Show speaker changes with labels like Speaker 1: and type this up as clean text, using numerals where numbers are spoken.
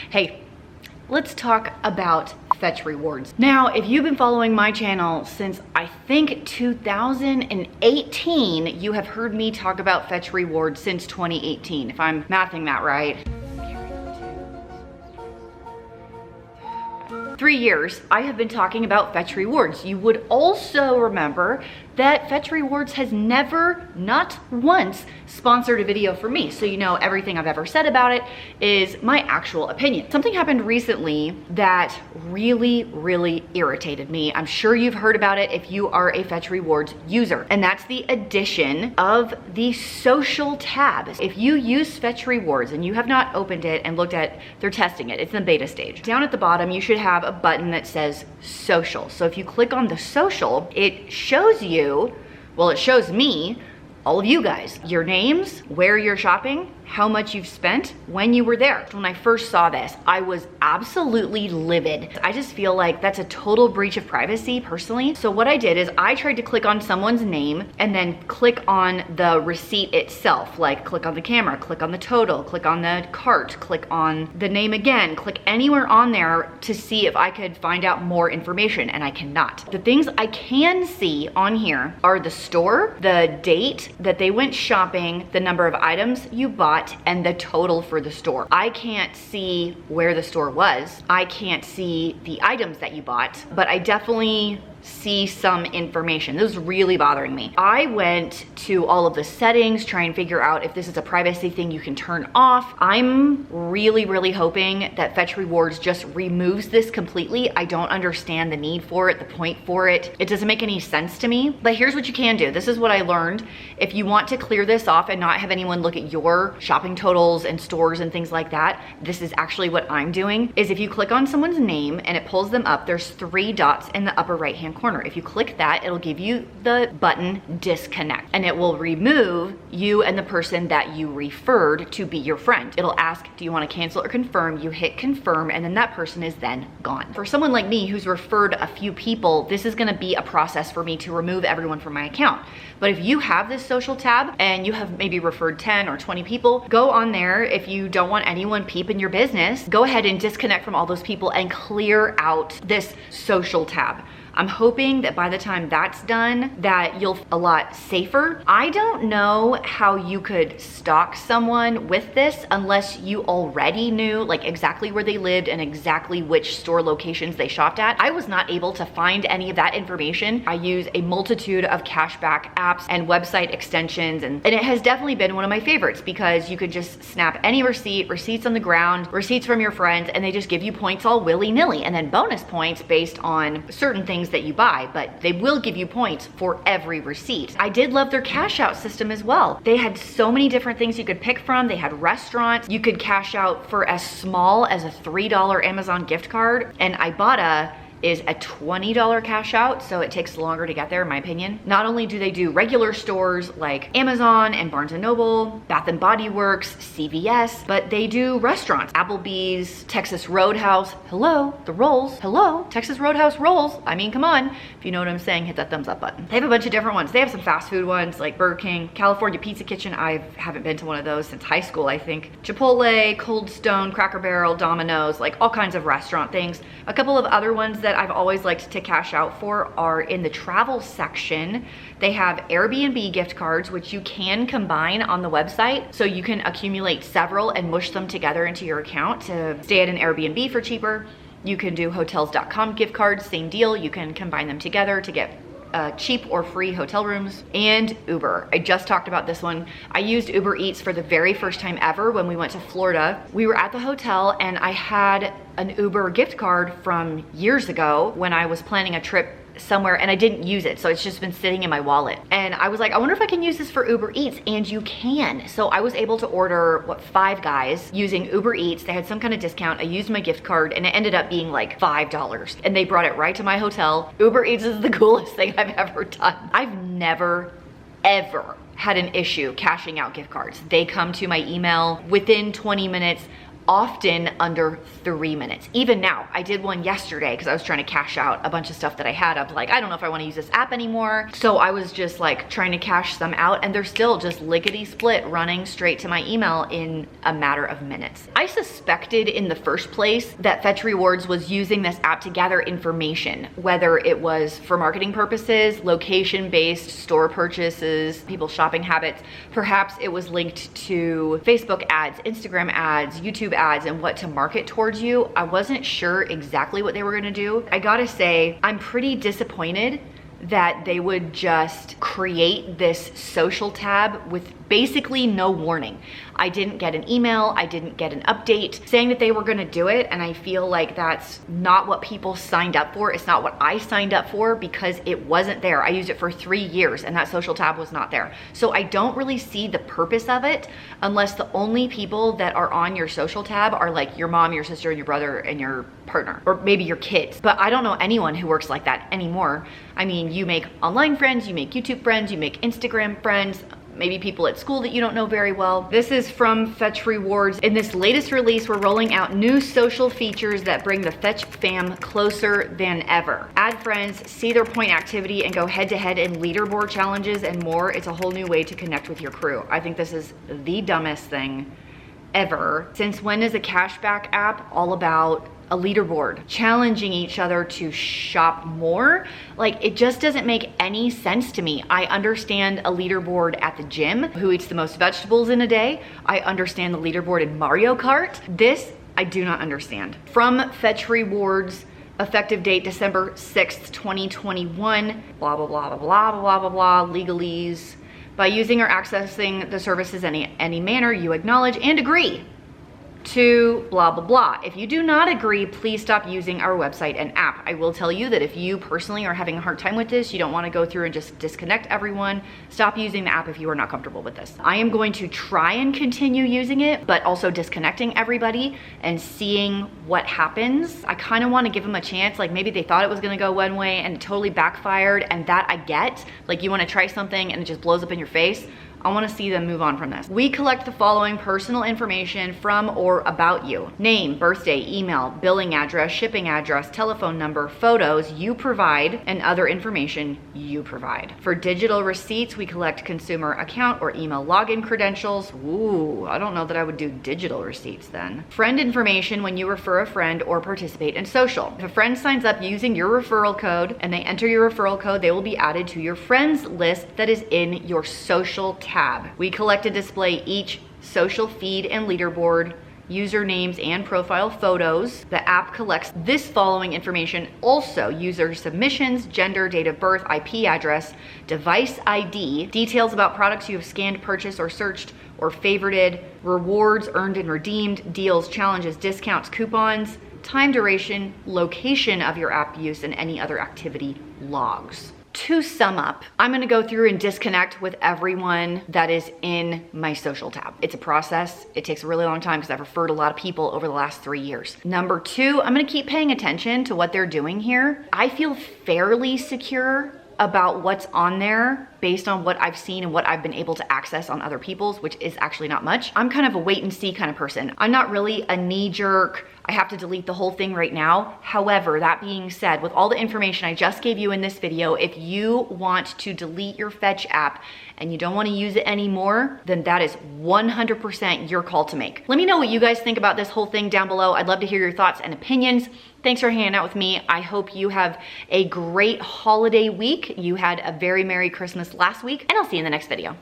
Speaker 1: Hey, let's talk about Fetch Rewards. Now, if you've been following my channel since I think 2018, you have heard me talk about Fetch Rewards since 2018, if I'm mathing that right. 3 years, I have been talking about Fetch Rewards. You would also remember that Fetch Rewards has never, not once, sponsored a video for me. So you know everything I've ever said about it is my actual opinion. Something happened recently that really irritated me. I'm sure you've heard about it if you are a Fetch Rewards user, and that's the addition of the social tab. If you use Fetch Rewards and you have not opened it and looked at, they're testing it, it's in the beta stage. Down at the bottom, you should have a button that says social. So if you click on the social, it shows you, well, it shows me, all of you guys, your names, where you're shopping, how much you've spent, when you were there. When I first saw this, I was absolutely livid. I just feel like that's a total breach of privacy personally. So what I did is I tried to click on someone's name and then click on the receipt itself, like click on the camera, click on the total, click on the cart, click on the name again, click anywhere on there to see if I could find out more information, and I cannot. The things I can see on here are the store, the date that they went shopping, the number of items you bought, and the total for the store. I can't see where the store was. I can't see the items that you bought, but I definitely see some information. This is really bothering me. I went to all of the settings, try and figure out if this is a privacy thing you can turn off. I'm really hoping that Fetch Rewards just removes this completely. I don't understand the need for it, the point for it. It doesn't make any sense to me. But here's what you can do. This is what I learned. If you want to clear this off and not have anyone look at your shopping totals and stores and things like that, this is actually what I'm doing, is if you click on someone's name and it pulls them up, there's 3 dots in the upper right-hand corner. If you click that, it'll give you the button disconnect, and it will remove you and the person that you referred to be your friend. It'll ask, do you want to cancel or confirm? You hit confirm, and then that person is then gone. For someone like me who's referred a few people, this is going to be a process for me to remove everyone from my account. But if you have this social tab and you have maybe referred 10 or 20 people, go on there. If you don't want anyone peeping your business, go ahead and disconnect from all those people and clear out this social tab. I'm hoping that by the time that's done, that you'll feel a lot safer. I don't know how you could stalk someone with this unless you already knew like exactly where they lived and exactly which store locations they shopped at. I was not able to find any of that information. I use a multitude of cashback apps and website extensions, and it has definitely been one of my favorites because you could just snap any receipt, receipts on the ground, receipts from your friends, and they just give you points all willy-nilly, and then bonus points based on certain things that you buy, but they will give you points for every receipt. I did love their cash out system as well. They had so many different things you could pick from. They had restaurants. You could cash out for as small as a $3 Amazon gift card, and Ibotta is a $20 cash out, so it takes longer to get there in my opinion. Not only do they do regular stores like Amazon and Barnes & Noble, Bath & Body Works, CVS, but they do restaurants. Applebee's, Texas Roadhouse, hello, the rolls, hello, Texas Roadhouse rolls. I mean, come on, if you know what I'm saying, hit that thumbs up button. They have a bunch of different ones. They have some fast food ones like Burger King, California Pizza Kitchen. I haven't been to one of those since high school, I think. Chipotle, Cold Stone, Cracker Barrel, Domino's, like all kinds of restaurant things. A couple of other ones that I've always liked to cash out for are in the travel section. They have Airbnb gift cards, which you can combine on the website. So you can accumulate several and mush them together into your account to stay at an Airbnb for cheaper. You can do hotels.com gift cards, same deal. You can combine them together to get cheap or free hotel rooms. And Uber. I just talked about this one. I used Uber Eats for the very first time ever when we went to Florida. We were at the hotel and I had an Uber gift card from years ago when I was planning a trip somewhere and I didn't use it, so it's just been sitting in my wallet. And I was like, I wonder if I can use this for Uber Eats, and you can. So I was able to order, what, 5 guys using Uber Eats. They had some kind of discount. I used my gift card and it ended up being like $5, and they brought it right to my hotel. Uber Eats is the coolest thing I've ever done. I've never, ever had an issue cashing out gift cards. They come to my email within 20 minutes. often under 3 minutes. Even now, I did one yesterday because I was trying to cash out a bunch of stuff that I had. I was like, I don't know if I want to use this app anymore. So I was just like trying to cash some out, and they're still just lickety split running straight to my email in a matter of minutes. I suspected in the first place that Fetch Rewards was using this app to gather information, whether it was for marketing purposes, location-based store purchases, people's shopping habits. Perhaps it was linked to Facebook ads, Instagram ads, YouTube ads, and what to market towards you. I wasn't sure exactly what they were gonna do. I gotta say, I'm pretty disappointed that they would just create this social tab with basically no warning. I didn't get an email, I didn't get an update saying that they were gonna do it, and I feel like that's not what people signed up for. It's not what I signed up for because it wasn't there. I used it for 3 years and that social tab was not there. So I don't really see the purpose of it unless the only people that are on your social tab are like your mom, your sister, and your brother, and your partner, or maybe your kids. But I don't know anyone who works like that anymore. I mean, you make online friends, you make YouTube friends, you make Instagram friends, maybe people at school that you don't know very well. This is from Fetch Rewards. In this latest release, we're rolling out new social features that bring the Fetch fam closer than ever. Add friends, see their point activity, and go head to head in leaderboard challenges and more. It's a whole new way to connect with your crew. I think this is the dumbest thing ever. Since when is a cashback app all about a leaderboard, challenging each other to shop more? Like, it just doesn't make any sense to me. I understand a leaderboard at the gym, who eats the most vegetables in a day. I understand the leaderboard in Mario Kart. This, I do not understand. From Fetch Rewards, effective date December 6th, 2021, blah, blah, blah, blah, blah, blah, blah, blah, legalese. By using or accessing the services in any manner, you acknowledge and agree to blah, blah, blah. If you do not agree, please stop using our website and app. I will tell you that if you personally are having a hard time with this, you don't want to go through and just disconnect everyone, stop using the app if you are not comfortable with this. I am going to try and continue using it, but also disconnecting everybody and seeing what happens. I kind of want to give them a chance. Like, maybe they thought it was going to go one way and it totally backfired, and that I get. Like, you want to try something and it just blows up in your face. I want to see them move on from this. We collect the following personal information from or about you: name, birthday, email, billing address, shipping address, telephone number, photos you provide, and other information you provide. For digital receipts, we collect consumer account or email login credentials. Ooh, I don't know that I would do digital receipts then. Friend information when you refer a friend or participate in social. If a friend signs up using your referral code and they enter your referral code, they will be added to your friends list that is in your social tab. We collect and display each social feed and leaderboard, usernames and profile photos. The app collects this following information also: user submissions, gender, date of birth, IP address, device ID, details about products you have scanned, purchased, or searched, or favorited, rewards earned and redeemed, deals, challenges, discounts, coupons, time duration, location of your app use, and any other activity logs. To sum up, I'm gonna go through and disconnect with everyone that is in my social tab. It's a process. It takes a really long time because I've referred a lot of people over the last 3 years. Number two, I'm gonna keep paying attention to what they're doing here. I feel fairly secure about what's on there based on what I've seen and what I've been able to access on other people's, which is actually not much. I'm kind of a wait and see kind of person. I'm not really a knee jerk, I have to delete the whole thing right now. However, that being said, with all the information I just gave you in this video, if you want to delete your Fetch app and you don't want to use it anymore, then that is 100% your call to make. Let me know what you guys think about this whole thing down below. I'd love to hear your thoughts and opinions. Thanks for hanging out with me. I hope you have a great holiday week. You had a very Merry Christmas last week, and I'll see you in the next video.